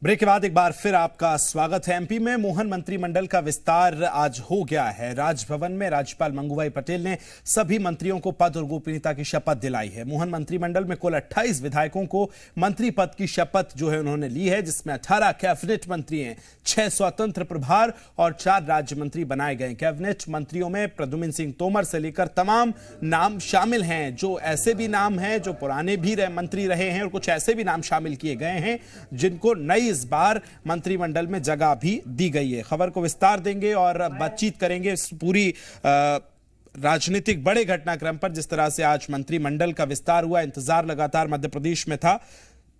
Break के बाद एक बार फिर आपका स्वागत है। एमपी में मोहन मंत्रिमंडल का विस्तार आज हो गया है। राजभवन में राज्यपाल मंगूभाई पटेल ने सभी मंत्रियों को पद और गोपनीयता की शपथ दिलाई है। मोहन मंत्रिमंडल में कुल 28 विधायकों को मंत्री पद की शपथ जो है उन्होंने ली है, जिसमें 18 कैबिनेट मंत्री हैं, 6 स्वतंत्र प्रभार और 4 राज्य मंत्री बनाए गए। कैबिनेट मंत्रियों में प्रद्युम्न सिंह तोमर से लेकर तमाम नाम शामिल हैं, जो ऐसे भी नाम हैं जो पुराने भी मंत्री रहे हैं और कुछ ऐसे भी नाम शामिल किए गए हैं जिनको नई इस बार मंत्रिमंडल में जगह भी दी गई है। खबर को विस्तार देंगे और बातचीत करेंगे इस पूरी राजनीतिक बड़े घटनाक्रम पर, जिस तरह से आज मंत्रिमंडल का विस्तार हुआ। इंतजार लगातार मध्य प्रदेश में था।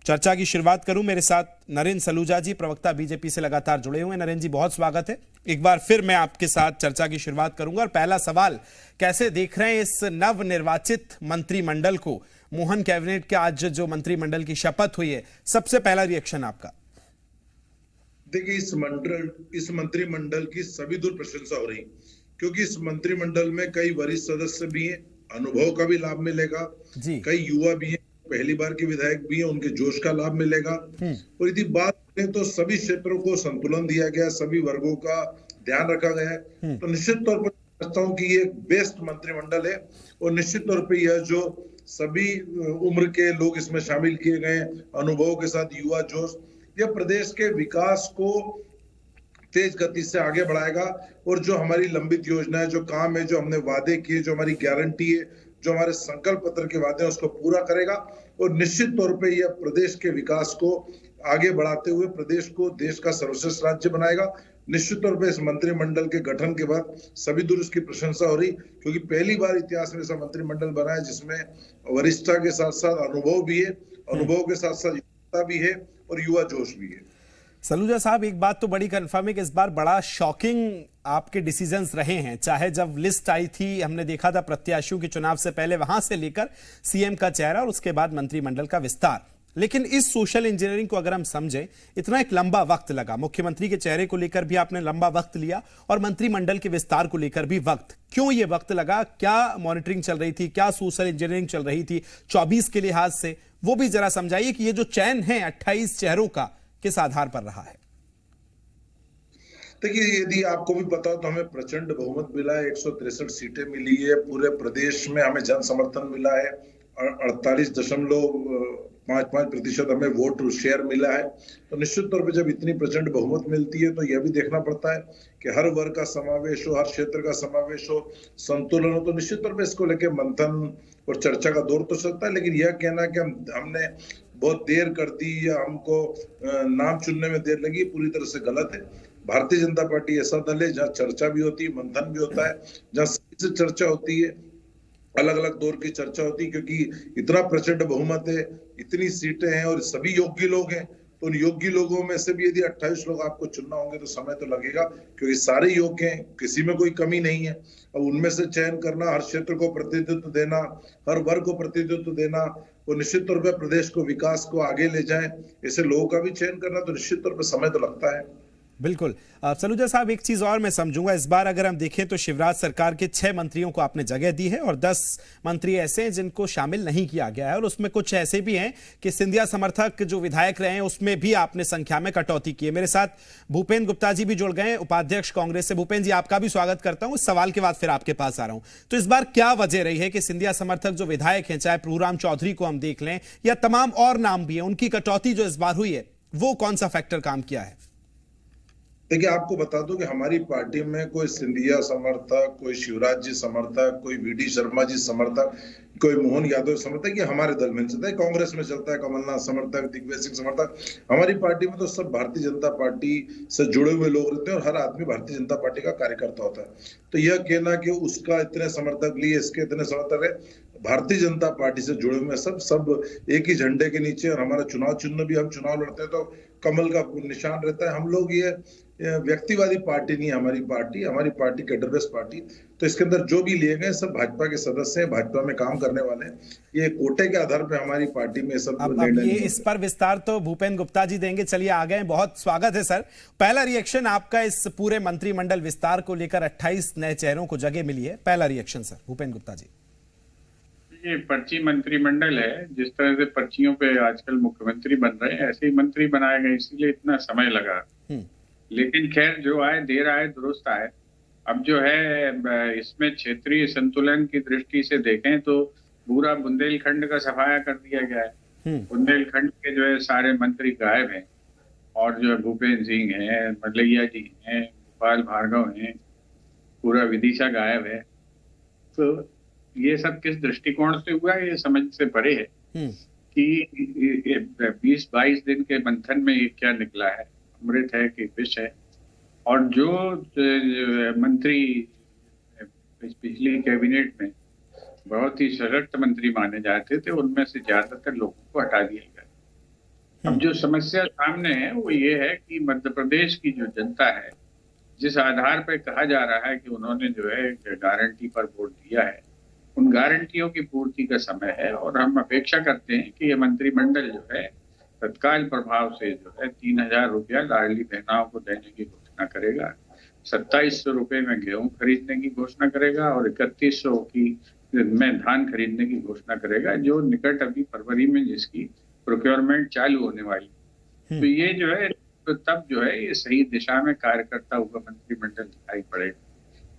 चर्चा की शुरुआत करूं, मेरे साथ नरेंद्र सलूजा जी, प्रवक्ता बीजेपी से लगातार जुड़े हुए हैं। नरेंद्र जी, बहुत स्वागत है। एक बार फिर मैं आपके साथ चर्चा की शुरुआत करूंगा और पहला सवाल, कैसे देख रहे हैं इस नवनिर्वाचित मंत्रिमंडल को? मोहन कैबिनेट के आज जो मंत्रिमंडल की शपथ हुई है, सबसे पहला रिएक्शन आपका? देखिए, इस मंत्रिमंडल की सभी दूर प्रशंसा हो रही, क्योंकि इस मंत्रिमंडल में कई वरिष्ठ सदस्य भी हैं, अनुभव का भी लाभ मिलेगा, कई युवा भी हैं, पहली बार के विधायक भी हैं, उनके जोश का लाभ मिलेगा। और यदि बात करें तो सभी क्षेत्रों को संतुलन दिया गया, सभी वर्गों का ध्यान रखा गया है। तो निश्चित तौर पर समझता हूं कि ये बेस्ट मंत्रिमंडल है। और निश्चित तौर पर यह जो सभी उम्र के लोग इसमें शामिल किए गए, अनुभव के साथ युवा जोश, यह प्रदेश के विकास को तेज गति से आगे बढ़ाएगा। और जो हमारी लंबित योजना है, जो काम है, जो हमने वादे किए, जो हमारी गारंटी है, जो हमारे संकल्प पत्र के वादे हैं, उसको पूरा करेगा। और निश्चित तौर पे यह प्रदेश के विकास को आगे बढ़ाते हुए प्रदेश को देश का सर्वश्रेष्ठ राज्य बनाएगा। निश्चित तौर पे इस मंत्रिमंडल के गठन के बाद सभी दूर इसकी प्रशंसा हो रही, क्योंकि पहली बार इतिहास में ऐसा मंत्रिमंडल बना है जिसमें वरिष्ठता के साथ साथ अनुभव भी है, अनुभव के साथ साथ युवता भी है और युवा जोश भी है। सलूजा साहब, एक बात तो बड़ी कंफर्म है कि इस बार बड़ा शॉकिंग आपके डिसीजंस रहे हैं। चाहे जब लिस्ट आई थी, हमने देखा था प्रत्याशियों के चुनाव से पहले, वहां से लेकर सीएम का चेहरा और उसके बाद मंत्रिमंडल का विस्तार। लेकिन इस सोशल इंजीनियरिंग को अगर हम समझें, इतना एक लंबा वक्त लगा। मुख्यमंत्री के चेहरे को लेकर भी आपने लंबा वक्त लिया और मंत्रिमंडल के विस्तार को लेकर भी वक्त। क्यों ये वक्त लगा? क्या मॉनिटरिंग चल रही थी? क्या सोशल इंजीनियरिंग चल रही थी 24 के लिहाज से? वो भी जरा समझाइए कि ये जो चयन है 28 चेहरों का, किस आधार पर रहा है? देखिए, यदि आपको भी पता हो तो हमें प्रचंड बहुमत मिला है, 163 सीटें मिली है। पूरे प्रदेश में हमें जन समर्थन मिला है, 48.55% हमें वोट शेयर मिला है। तो निश्चित तौर पे जब इतनी प्रचंड बहुमत मिलती है तो यह भी देखना पड़ता है कि हर वर्ग का समावेश हो, हर क्षेत्र का समावेश हो, संतुलन हो। तो निश्चित तौर पे इसको लेकर मंथन और चर्चा का दौर तो चलता है, लेकिन यह कहना कि हमने बहुत देर कर दी या हमको नाम चुनने में देर लगी, पूरी तरह से गलत है। भारतीय जनता पार्टी ऐसा दल है जहाँ चर्चा भी होती है, मंथन भी होता है, जहाँ सही से चर्चा होती है, अलग अलग दौर की चर्चा होती है। क्योंकि इतना प्रचंड बहुमत है, इतनी सीटें हैं और सभी योग्य लोग हैं, तो उन योग्य लोगों में से भी यदि 28 लोग आपको चुनना होंगे तो समय तो लगेगा, क्योंकि सारे योग्य हैं, किसी में कोई कमी नहीं है। अब उनमें से चयन करना, हर क्षेत्र को प्रतिनिधित्व देना, हर वर्ग को प्रतिनिधित्व देना, और निश्चित तौर पर प्रदेश को विकास को आगे ले जाए, ऐसे लोगों का भी चयन करना, तो निश्चित तौर पर समय तो लगता है। बिल्कुल। सलूजा साहब, एक चीज और मैं समझूंगा, इस बार अगर हम देखें तो शिवराज सरकार के 6 मंत्रियों को आपने जगह दी है और 10 मंत्री ऐसे हैं जिनको शामिल नहीं किया गया है, और उसमें कुछ ऐसे भी हैं कि सिंधिया समर्थक जो विधायक रहे हैं उसमें भी आपने संख्या में कटौती की है। मेरे साथ भूपेंद्र गुप्ता जी भी जुड़ गए, उपाध्यक्ष कांग्रेस से। भूपेंद्र जी, आपका भी स्वागत करता हूं। इस सवाल के बाद फिर आपके पास आ रहा हूं। तो इस बार क्या वजह रही है कि सिंधिया समर्थक जो विधायक हैं, चाहे प्रभुराम चौधरी को हम देख लें या तमाम और नाम भी है, उनकी कटौती जो इस बार हुई है, वो कौन सा फैक्टर काम किया है? देखिए, आपको बता दूं कि हमारी पार्टी में कोई सिंधिया समर्थक, कोई शिवराज जी समर्थक, कोई वीडी शर्मा जी समर्थक, कोई मोहन यादव समर्थक, ये हमारे दल में चलता है। कांग्रेस में चलता है कमलनाथ समर्थक, दिग्विजय सिंह समर्थक। हमारी पार्टी में तो सब भारतीय जनता पार्टी से जुड़े हुए लोग रहते हैं और हर आदमी भारतीय जनता पार्टी का कार्यकर्ता होता है। तो यह कहना कि उसका इतने समर्थक लिए, इसके इतने समर्थक है, भारतीय जनता पार्टी से जुड़े हुए सब एक ही झंडे के नीचे। और हमारा चुनाव चिन्ह भी, हम चुनाव लड़ते हैं तो कमल का निशान रहता है। हम लोग ये व्यक्तिवादी पार्टी नहीं है हमारी पार्टी कैडर बेस्ड पार्टी। तो इसके अंदर जो भी लिए गए सब भाजपा के सदस्य हैं, भाजपा में काम करने वाले हैं। ये कोटे के आधार पर हमारी पार्टी में सब अब ये इस पर विस्तार तो भूपेंद्र गुप्ता जी देंगे। चलिए आ गए, बहुत स्वागत है सर। पहला रिएक्शन आपका इस पूरे मंत्रिमंडल विस्तार को लेकर, 28 नए चेहरों को जगह मिली है, पहला रिएक्शन सर, भूपेंद्र गुप्ता जी। ये पर्ची मंत्रिमंडल है। जिस तरह से पर्चियों पे आजकल मुख्यमंत्री बन रहे हैं, ऐसे ही मंत्री बनाए गए, इसीलिए इतना समय लगा। लेकिन खैर, जो आए देर आए दुरुस्त आए। अब जो है इसमें क्षेत्रीय संतुलन की दृष्टि से देखें तो पूरा बुंदेलखंड का सफाया कर दिया गया है। बुंदेलखंड के जो है सारे मंत्री गायब हैं, और जो है भूपेंद्र सिंह हैं, मल्लैया जी हैं, गोपाल भार्गव हैं, पूरा विदिशा गायब है। तो ये सब किस दृष्टिकोण से हुआ, ये समझ से परे है कि 20-22 दिन के मंथन में ये क्या निकला है, अमृत है कि विष है। और जो मंत्री पिछली कैबिनेट में बहुत ही सशक्त मंत्री माने जाते थे, उनमें से ज्यादातर लोगों को हटा दिया गया। अब जो समस्या सामने है वो ये है कि मध्य प्रदेश की जो जनता है, जिस आधार पर कहा जा रहा है कि उन्होंने जो है गारंटी पर वोट दिया है, उन गारंटियों की पूर्ति का समय है। और हम अपेक्षा करते हैं कि ये मंत्रिमंडल जो है तत्काल प्रभाव से जो है 3,000 रुपया लाडली बहनाओं को देने की घोषणा करेगा, 2700 रुपये में गेहूं खरीदने की घोषणा करेगा, और 3100 में धान खरीदने की घोषणा करेगा, जो निकट अभी फरवरी में जिसकी प्रोक्योरमेंट चालू होने वाली। तो ये जो है, तो तब जो है ये सही दिशा में कार्य करता हुआ मंत्रिमंडल दिखाई पड़ेगा।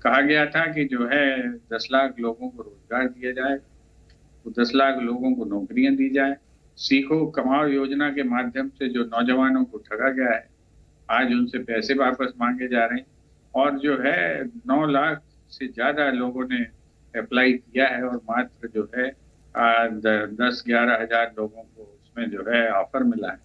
कहा गया था कि जो है 10 लाख लोगों को रोजगार दिया जाए, तो 10 लाख लोगों को नौकरियां दी जाए। सीखो कमाओ योजना के माध्यम से जो नौजवानों को ठगा गया है, आज उनसे पैसे वापस मांगे जा रहे हैं। और जो है 9 लाख से ज्यादा लोगों ने अप्लाई किया है, और मात्र जो है 10-11 हजार लोगों को उसमें जो है ऑफर मिला है।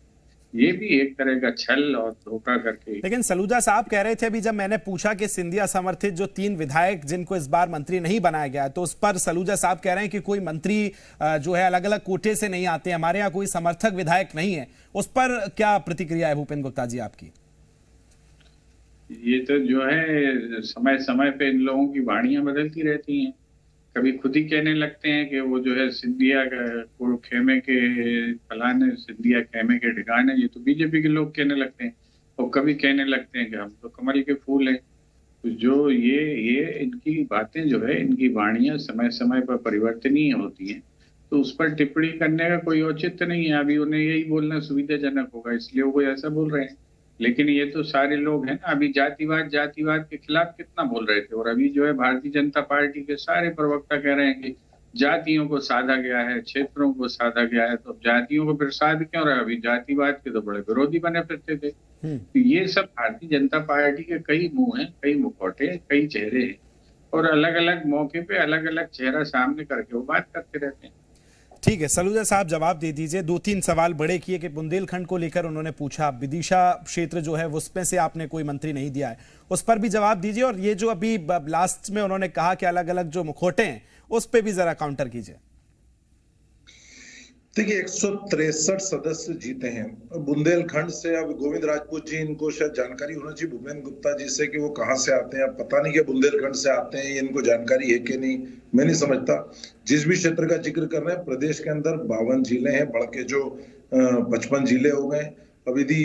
ये भी एक तरह का छल और धोखा करके। लेकिन सलूजा साहब कह रहे थे अभी, जब मैंने पूछा कि सिंधिया समर्थित जो 3 विधायक जिनको इस बार मंत्री नहीं बनाया गया, तो उस पर सलूजा साहब कह रहे हैं कि कोई मंत्री जो है अलग अलग कोटे से नहीं आते, हमारे यहाँ कोई समर्थक विधायक नहीं है। उस पर क्या प्रतिक्रिया है भूपेंद्र गुप्ता जी आपकी? ये तो जो है समय समय पे इन लोगों की वाणियां बदलती रहती हैं। कभी खुद ही कहने लगते हैं कि वो जो है सिंधिया को खेमे के फलाने, सिंधिया खेमे के ठिकाने, ये तो बीजेपी के लोग कहने लगते हैं। और कभी कहने लगते हैं कि हम तो कमल के फूल हैं। तो जो ये इनकी बातें जो है, इनकी वाणियां समय समय पर परिवर्तनीय होती हैं, तो उस पर टिप्पणी करने का कोई औचित्य नहीं है। अभी उन्हें यही बोलना सुविधाजनक होगा, इसलिए वो ऐसा बोल रहे हैं। लेकिन ये तो सारे लोग हैं ना, अभी जातिवाद के खिलाफ कितना बोल रहे थे, और अभी जो है भारतीय जनता पार्टी के सारे प्रवक्ता कह रहे हैं कि जातियों को साधा गया है, क्षेत्रों को साधा गया है। तो जातियों को फिर साध क्यों रहा? अभी जातिवाद के तो बड़े विरोधी बने फिरते थे। तो ये सब भारतीय जनता पार्टी के कई मुंह हैं, कई मुखौटे हैं, कई चेहरे हैं, और अलग अलग मौके पे अलग अलग चेहरा सामने करके वो बात करते रहते हैं। ठीक है, सलूजा साहब जवाब दे दीजिए। 2-3 सवाल बड़े किए कि बुंदेलखंड को लेकर उन्होंने पूछा, विदिशा क्षेत्र जो है उसमें से आपने कोई मंत्री नहीं दिया है, उस पर भी जवाब दीजिए। और ये जो अभी लास्ट में उन्होंने कहा कि अलग अलग जो मुखौटे हैं, उस पर भी जरा काउंटर कीजिए। देखिए 163 सदस्य जीते हैं बुंदेलखंड से। अब गोविंद राजपूत जी, इनको शायद जानकारी होना चाहिए भूपेंद्र गुप्ता जी से कि वो कहां से आते हैं। अब पता नहीं कि बुंदेलखंड से आते हैं, ये इनको जानकारी है कि नहीं, मैं नहीं समझता। जिस भी क्षेत्र का जिक्र कर रहे हैं, प्रदेश के अंदर 52 जिले हैं, बढ़ के जो 55 जिले हो गए। अब यदि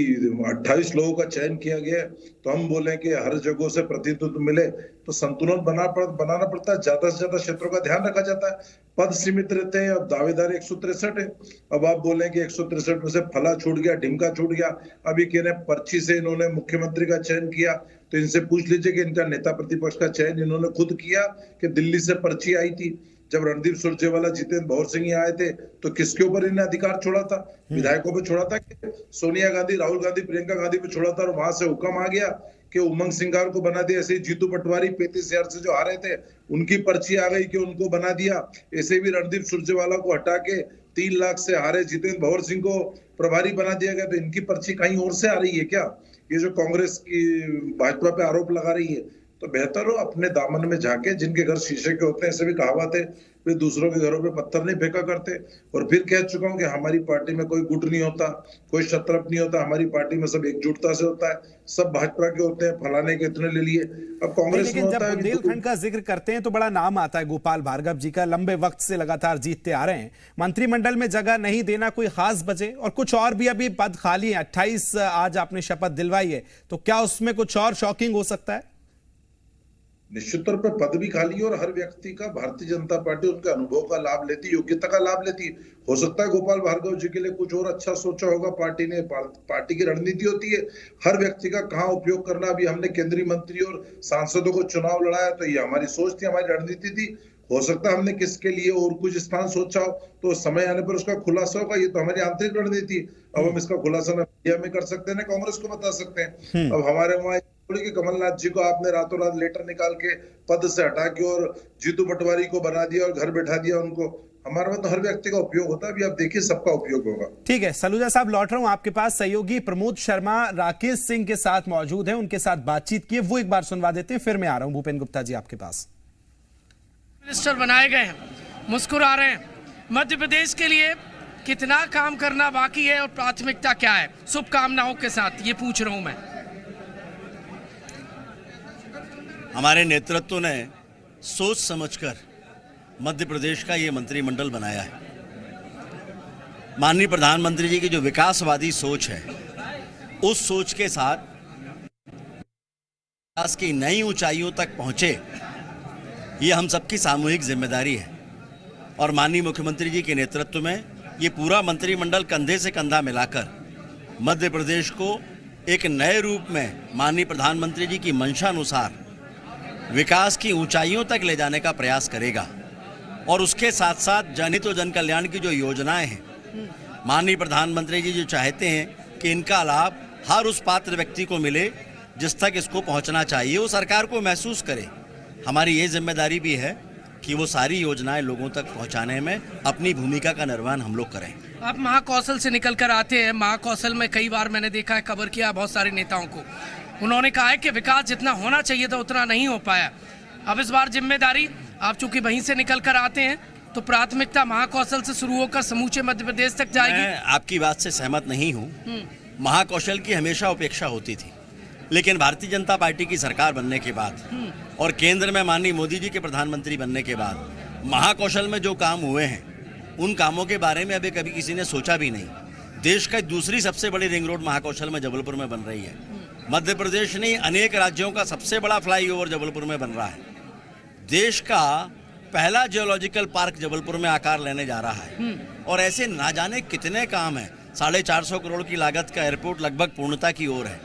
28 लोगों का चयन किया गया तो हम बोले कि हर जगहों से प्रतिनिधित्व मिले, तो संतुलन बनाना पड़ता है। ज्यादा से ज्यादा क्षेत्रों का ध्यान रखा जाता है, पद सीमित रहते हैं। अब दावेदार 163 है। अब आप बोले कि 163 में से फला छूट गया, ढिमका छूट गया। अभी कह रहे पर्ची से इन्होंने मुख्यमंत्री का चयन किया, तो इनसे पूछ लीजिए कि इनका नेता प्रतिपक्ष का चयन इन्होंने खुद किया कि दिल्ली से पर्ची आई थी? जब रणदीप सुरजेवाला, जितेंद्र भौर सिंह आए थे, तो किसके ऊपर इन्हें अधिकार छोड़ा था? विधायकों पे छोड़ा था कि सोनिया गांधी, राहुल गांधी, प्रियंका गांधी पे छोड़ा था? और वहां से हुक्म आ गया कि उमंग सिंगार को बना दिया। ऐसे ही जीतू पटवारी 35,000 से जो हारे थे, उनकी पर्ची आ गई कि उनको बना दिया। ऐसे भी रणदीप सुरजेवाला को हटा के 3 लाख से हारे जितेंद्र भौर सिंह को प्रभारी बना दिया गया। तो इनकी पर्ची कहीं और से आ रही है क्या? ये जो कांग्रेस की भाजपा पे आरोप लगा रही है, तो बेहतर हो अपने दामन में झाके। जिनके घर शीशे के होते हैं, ऐसे भी कहावत है, वे दूसरों के घरों पे पत्थर नहीं फेंका करते। और फिर कह चुका हूं कि हमारी पार्टी में कोई गुट नहीं होता, कोई शत्रप नहीं होता। हमारी पार्टी में सब एकजुटता से होता है, सब भाजपा के होते हैं। फलाने के इतने ले लिए, अब कांग्रेस में होता है। बुंदेलखंड का जिक्र करते हैं तो बड़ा नाम आता है गोपाल भार्गव जी का, लंबे वक्त से लगातार जीतते आ रहे हैं। मंत्रिमंडल में जगह नहीं देना कोई खास वजह? और कुछ और भी अभी पद खाली है, 28 आज आपने शपथ दिलवाई है, तो क्या उसमें कुछ और शॉकिंग हो सकता है? निश्चित तौर पर पद भी खाली है और हर व्यक्ति का भारतीय जनता पार्टी उनके अनुभव का लाभ लेती, योग्यता का लाभ लेती। हो सकता है गोपाल भार्गव जी के लिए कुछ और अच्छा सोचा होगा पार्टी ने, पार्टी की रणनीति होती है हर व्यक्ति का कहाँ उपयोग करना। अभी हमने केंद्रीय मंत्री और सांसदों को चुनाव लड़ाया तो ये हमारी सोच थी, हमारी रणनीति थी। हो सकता है हमने किसके लिए और कुछ स्थान सोचा हो तो समय आने पर उसका खुलासा होगा। ये तो हमारी आंतरिक रणनीति। अब हम इसका खुलासा ना मीडिया में कर सकते हैं ना कांग्रेस को बता सकते हैं। अब हमारे वहां कि कमलनाथ जी को आपने रातों रात लेटर निकाल के पद से हटा के और जीतू पटवारी को बना दिया और घर बैठा दिया उनको। हमारे में तो हर व्यक्ति का उपयोग होता है, अभी आप देखिए सबका उपयोग होगा। ठीक है सलूजा साहब, लौट रहा हूं आपके पास। सहयोगी प्रमोद शर्मा राकेश सिंह के साथ मौजूद हैं, उनके साथ बातचीत की, वो एक बार सुनवा देते हैं, फिर मैं आ रहा हूं। भूपेन गुप्ता जी आपके पास। मिनिस्टर बनाए गए हैं, मुस्कुरा रहे हैं। मध्य प्रदेश के लिए कितना काम करना बाकी है और प्राथमिकता क्या है? शुभकामनाओं के साथ ये पूछ रहा हूं मैं। हमारे नेतृत्व ने सोच समझकर मध्य प्रदेश का ये मंत्रिमंडल बनाया है। माननीय प्रधानमंत्री जी की जो विकासवादी सोच है, उस सोच के साथ विकास की नई ऊंचाइयों तक पहुंचे, ये हम सबकी सामूहिक जिम्मेदारी है। और माननीय मुख्यमंत्री जी के नेतृत्व में ये पूरा मंत्रिमंडल कंधे से कंधा मिलाकर मध्य प्रदेश को एक नए रूप में माननीय प्रधानमंत्री जी की मंशा अनुसार विकास की ऊंचाइयों तक ले जाने का प्रयास करेगा। और उसके साथ साथ जनहित और जन कल्याण की जो योजनाएं हैं, माननीय प्रधानमंत्री जी जो चाहते हैं कि इनका लाभ हर उस पात्र व्यक्ति को मिले जिस तक इसको पहुंचना चाहिए, वो सरकार को महसूस करे। हमारी ये जिम्मेदारी भी है कि वो सारी योजनाएं लोगों तक पहुंचाने में अपनी भूमिका का निर्वहन हम लोग करें। आप महाकौशल से निकल कर आते हैं। महाकौशल में कई बार मैंने देखा है, कवर किया बहुत सारे नेताओं को, उन्होंने कहा है कि विकास जितना होना चाहिए था उतना नहीं हो पाया। अब इस बार जिम्मेदारी, आप चूंकि वहीं से निकल कर आते हैं, तो प्राथमिकता महाकौशल से शुरू होकर समूचे मध्य प्रदेश तक जाएगी। मैं आपकी बात से सहमत नहीं हूँ। महाकौशल की हमेशा उपेक्षा होती थी, लेकिन भारतीय जनता पार्टी की सरकार बनने के बाद और केंद्र में माननीय मोदी जी के प्रधानमंत्री बनने के बाद महाकौशल में जो काम हुए हैं, उन कामों के बारे में अभी कभी किसी ने सोचा भी नहीं। देश का दूसरी सबसे बड़ी रिंग रोड महाकौशल में जबलपुर में बन रही है। मध्य प्रदेश नहीं, अनेक राज्यों का सबसे बड़ा फ्लाईओवर जबलपुर में बन रहा है। देश का पहला जियोलॉजिकल पार्क जबलपुर में आकार लेने जा रहा है। और ऐसे ना जाने कितने काम हैं। 450 करोड़ की लागत का एयरपोर्ट लगभग पूर्णता की ओर है।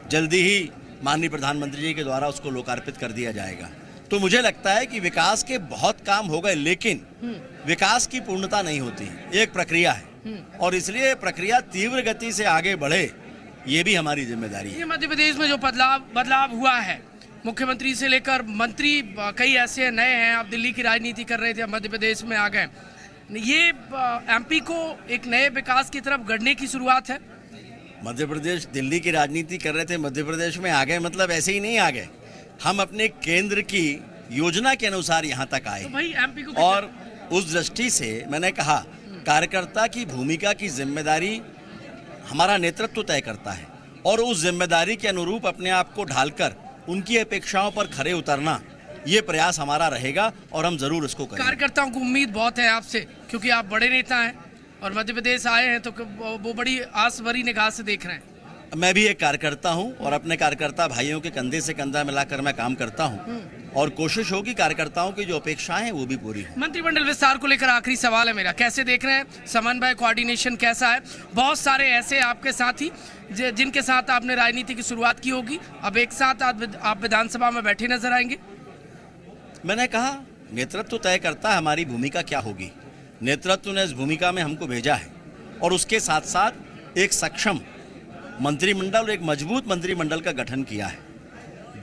जल्दी ही माननीय प्रधानमंत्री जी के द्वारा उसको लोकार्पित कर दिया जाएगा। तो मुझे लगता है कि विकास के बहुत काम हो गए, लेकिन विकास की पूर्णता नहीं होती, एक प्रक्रिया है। और इसलिए प्रक्रिया तीव्र गति से आगे बढ़े, ये भी हमारी जिम्मेदारी है। मध्य प्रदेश में जो बदलाव हुआ है, मुख्यमंत्री से लेकर मंत्री कई ऐसे नए हैं। आप दिल्ली की राजनीति कर रहे थे, मध्य प्रदेश में आ गए। ये एमपी को एक नए विकास की तरफ गढ़ने की शुरुआत है। मध्य प्रदेश दिल्ली की राजनीति कर रहे थे, मध्य प्रदेश में आ गए मतलब ऐसे ही नहीं आ गए। हम अपने केंद्र की योजना के अनुसार यहाँ तक आए। तो भाई एमपी को और उस दृष्टि से मैंने कहा, कार्यकर्ता की भूमिका की जिम्मेदारी हमारा नेतृत्व तय करता है। और उस जिम्मेदारी के अनुरूप अपने आप को ढालकर उनकी अपेक्षाओं पर खरे उतरना, ये प्रयास हमारा रहेगा और हम जरूर इसको करेंगे। कार्यकर्ताओं को उम्मीद बहुत है आपसे, क्योंकि आप बड़े नेता हैं और मध्य प्रदेश आए हैं, तो वो बड़ी आस भरी निगाह से देख रहे हैं। मैं भी एक कार्यकर्ता हूं और अपने कार्यकर्ता भाइयों के कंधे से कंधा मिलाकर मैं काम करता हूं और कोशिश होगी कार्यकर्ताओं की जो अपेक्षाएं हैं वो भी पूरी हो। मंत्रिमंडल विस्तार को लेकर आखिरी सवाल है मेरा, कैसे देख रहे हैं? समन्वय, कोऑर्डिनेशन कैसा है? बहुत सारे ऐसे आपके साथी जिनके साथ आपने राजनीति की शुरुआत की होगी, अब एक साथ आप विधानसभा में बैठे नजर आएंगे। मैंने कहा, नेतृत्व तय करता है हमारी भूमिका क्या होगी। नेतृत्व ने इस भूमिका में हमको भेजा है और उसके साथ साथ एक सक्षम मंत्रिमंडल और एक मजबूत मंत्रिमंडल का गठन किया है,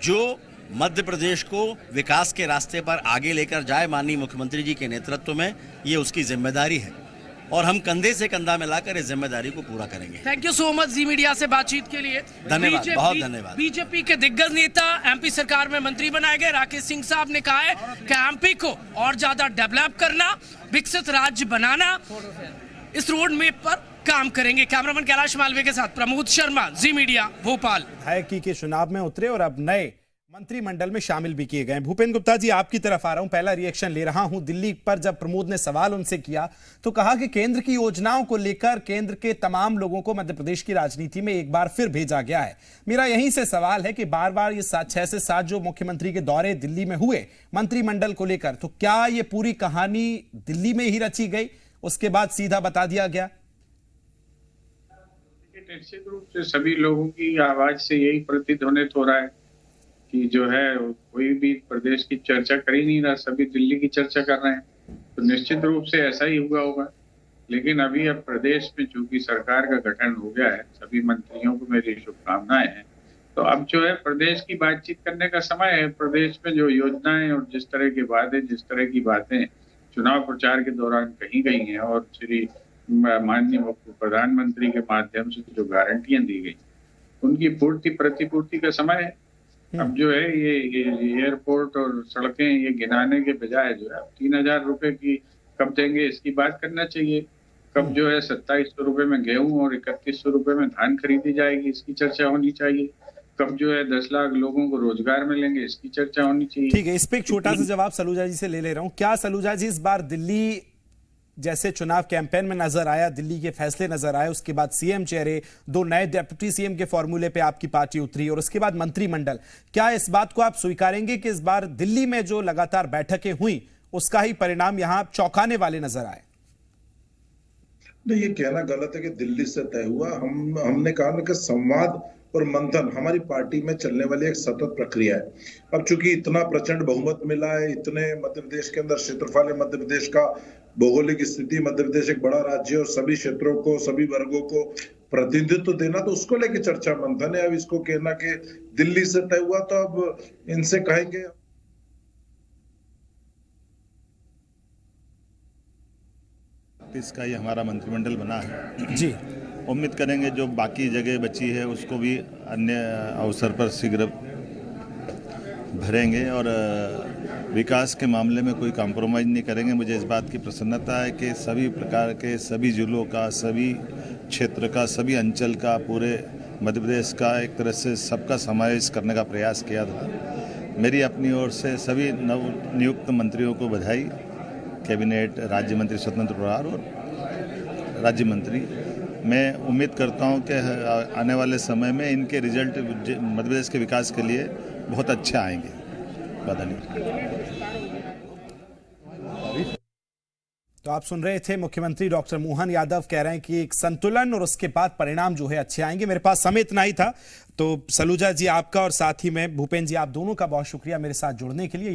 जो मध्य प्रदेश को विकास के रास्ते पर आगे लेकर जाए। माननीय मुख्यमंत्री जी के नेतृत्व में ये उसकी जिम्मेदारी है और हम कंधे से कंधा मिलाकर इस जिम्मेदारी को पूरा करेंगे। Thank you so much Zee media से बातचीत के लिए। धन्यवाद, बहुत धन्यवाद। बीजेपी के दिग्गज नेता एमपी सरकार में मंत्री बनाए गए राकेश सिंह साहब ने कहा है कि एमपी को और ज्यादा डेवलप करना, विकसित राज्य बनाना, इस रोड मैप पर काम करेंगे। कैमरामैन कैलाश मालवीय के साथ प्रमोद शर्मा, जी मीडिया, भोपाल। विधायकी के चुनाव में उतरे और अब नए मंत्रिमंडल में शामिल भी किए गए। भूपेंद्र गुप्ता जी, आपकी तरफ आ रहा हूं, पहला रिएक्शन ले रहा हूं। दिल्ली पर जब प्रमोद ने सवाल उनसे किया तो कहा कि केंद्र की योजनाओं को लेकर केंद्र के तमाम लोगों को मध्य प्रदेश की राजनीति में एक बार फिर भेजा गया है। मेरा यहीं से सवाल है कि बार बार ये 6 से 7 जो मुख्यमंत्री के दौरे दिल्ली में हुए मंत्रिमंडल को लेकर, तो क्या ये पूरी कहानी दिल्ली में ही रची गई, उसके बाद सीधा बता दिया गया? निश्चित रूप से सभी लोगों की आवाज से यही प्रतिध्वनित हो रहा है कि जो है कोई भी प्रदेश की चर्चा कर ही नहीं रहा, सभी दिल्ली की चर्चा कर रहे हैं। तो निश्चित रूप से ऐसा ही हुआ होगा। लेकिन अभी अब प्रदेश में चूंकि सरकार का गठन हो गया है, सभी मंत्रियों को मेरी शुभकामनाएं हैं। तो अब जो है प्रदेश की बातचीत करने का समय है। प्रदेश में जो योजनाएं और जिस तरह के वादे, जिस तरह की बातें चुनाव प्रचार के दौरान कही गई हैं और श्री माननीय प्रधानमंत्री के माध्यम से जो गारंटियां दी गई, उनकी पूर्ति प्रतिपूर्ति का समय है। अब जो है ये एयरपोर्ट और सड़कें ये गिनाने के बजाय जो है 3,000 रुपए की कब देंगे इसकी बात करना चाहिए। कब जो है 2700 रुपए में गेहूं और 3100 रुपए में धान खरीदी जाएगी, इसकी चर्चा होनी चाहिए। कब जो है 10 लाख लोगों को रोजगार मिलेंगे, इसकी चर्चा होनी चाहिए। ठीक है, इस पे एक छोटा सा जवाब सलूजा जी से ले रहा हूं। क्या सलूजा जी, इस बार दिल्ली जैसे चुनाव कैंपेन में नजर आया, दिल्ली के फैसले नजर आए, उसके बाद सीएम चेहरे, 2 नए डिप्टी सीएम के फॉर्मूले पे आपकी पार्टी उतरी और उसके बाद मंत्रिमंडल, क्या इस बात को आप स्वीकारेंगे कि इस बार दिल्ली में जो लगातार बैठकें हुई उसका ही परिणाम यहां चौंकाने वाले नजर आए? नहीं, ये कहना गलत है कि दिल्ली से तय हुआ। हमने कहा ना कि संवाद और मंथन हमारी पार्टी में चलने वाली एक सतत प्रक्रिया है। अब चूंकि इतना प्रचंड बहुमत मिला है, इतने मध्य प्रदेश के अंदर क्षेत्रफल है, मध्य प्रदेश का भौगोलिक स्थिति, मध्य प्रदेश एक बड़ा राज्य और सभी क्षेत्रों को, सभी वर्गों को प्रतिनिधित्व देना, तो उसको लेके चर्चा मंथन है। अब इसको कहना कि दिल्ली से तय हुआ, तो अब इनसे कहेंगे। इसका ही हमारा मंत्रिमंडल बना है जी। उम्मीद करेंगे जो बाकी जगह बची है उसको भी अन्य अवसर पर शीघ्र भरेंगे और विकास के मामले में कोई कॉम्प्रोमाइज़ नहीं करेंगे। मुझे इस बात की प्रसन्नता है कि सभी प्रकार के, सभी जिलों का, सभी क्षेत्र का, सभी अंचल का, पूरे मध्य प्रदेश का एक तरह से सबका समावेश करने का प्रयास किया था। मेरी अपनी ओर से सभी नव नियुक्त मंत्रियों को बधाई, कैबिनेट, राज्य मंत्री, स्वतंत्र प्रभार और राज्य मंत्री। मैं उम्मीद करता हूं कि आने वाले समय में इनके रिजल्ट मध्य प्रदेश के विकास के लिए बहुत अच्छे आएंगे। तो आप सुन रहे थे मुख्यमंत्री डॉक्टर मोहन यादव कह रहे हैं कि एक संतुलन और उसके बाद परिणाम जो है अच्छे आएंगे। मेरे पास समय इतना ही था, तो सलूजा जी आपका और साथ ही में भूपेंद्र जी आप दोनों का बहुत शुक्रिया मेरे साथ जुड़ने के लिए।